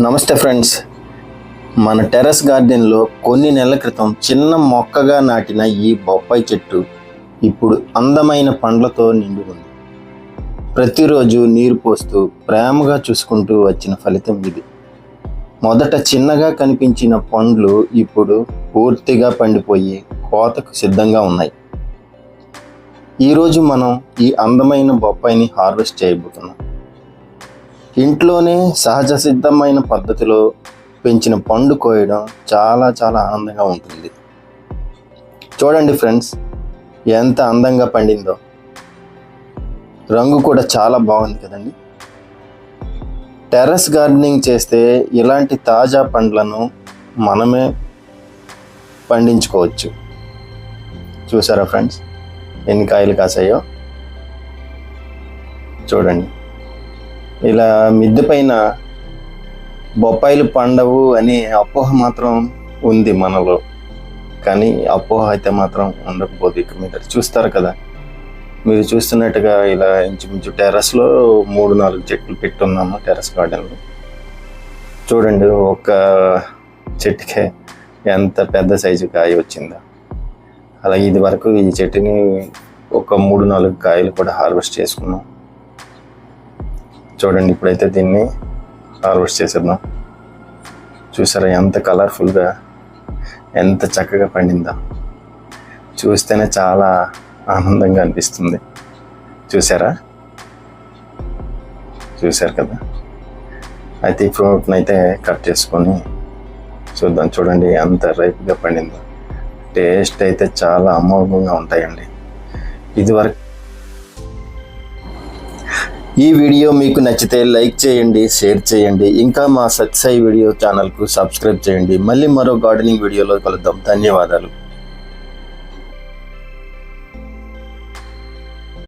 నమస్తే ఫ్రెండ్స్, మన టెర్రస్ గార్డెన్లో కొన్ని నెలల క్రితం చిన్న మొక్కగా నాటిన ఈ బొప్పాయి చెట్టు ఇప్పుడు అందమైన పండ్లతో నిండి ఉంది. ప్రతిరోజు నీరు పోస్తూ ప్రేమగా చూసుకుంటూ వచ్చిన ఫలితం ఇది. మొదట చిన్నగా కనిపించిన పండ్లు ఇప్పుడు పూర్తిగా పండిపోయి కోతకు సిద్ధంగా ఉన్నాయి. ఈరోజు మనం ఈ అందమైన బొప్పాయిని హార్వెస్ట్ చేయబోతున్నాం. ఇంట్లోనే సహజ సిద్ధమైన పద్ధతిలో పెంచిన పండు కోయడం చాలా ఆనందంగా ఉంటుంది. చూడండి ఫ్రెండ్స్, ఎంత అందంగా పండిందో. రంగు కూడా చాలా బాగుంది కదండి. టెర్రస్ గార్డెనింగ్ చేస్తే ఇలాంటి తాజా పండ్లను మనమే పండించుకోవచ్చు. చూసారా ఫ్రెండ్స్, ఎన్ని కాయలు కాసాయో చూడండి. ఇలా మిద్దె పైన బొప్పాయిలు పండవు అనే అపోహ మాత్రం ఉంది మనలో, కానీ అపోహ అయితే మాత్రం ఉండకపోతే ఇక మీద చూస్తారు కదా. మీరు చూస్తున్నట్టుగా ఇలా ఇంచుమించు టెర్రస్లో 3-4 చెట్లు పెట్టున్నాము టెర్రస్ గార్డెన్లో. చూడండి, ఒక చెట్టుకే ఎంత పెద్ద సైజు కాయ వచ్చిందో. అలాగే ఇది వరకు ఈ చెట్టుని ఒక 3-4 కాయలు కూడా హార్వెస్ట్ చేసుకున్నాం. చూడండి, ఇప్పుడైతే దీన్ని హార్వెస్ట్ చేసేద్దాం. చూసారా ఎంత కలర్ఫుల్గా, ఎంత చక్కగా పండిందో. చూస్తేనే చాలా ఆనందంగా అనిపిస్తుంది. చూశారు కదా. అయితే ఈ ఫ్రూట్ని అయితే కట్ చేసుకొని చూద్దాం. చూడండి ఎంత రైప్గా పండిందో. టేస్ట్ అయితే చాలా అమోఘంగా ఉంటాయండి. ఇదివరకు ఈ వీడియో మీకు నచ్చితే లైక్ చేయండి, షేర్ చేయండి. ఇంకా మా సత్సాయి వీడియో ఛానల్కు సబ్స్క్రైబ్ చేయండి. మళ్ళీ మరో గార్డెనింగ్ వీడియోలో కలుద్దాం. ధన్యవాదాలు.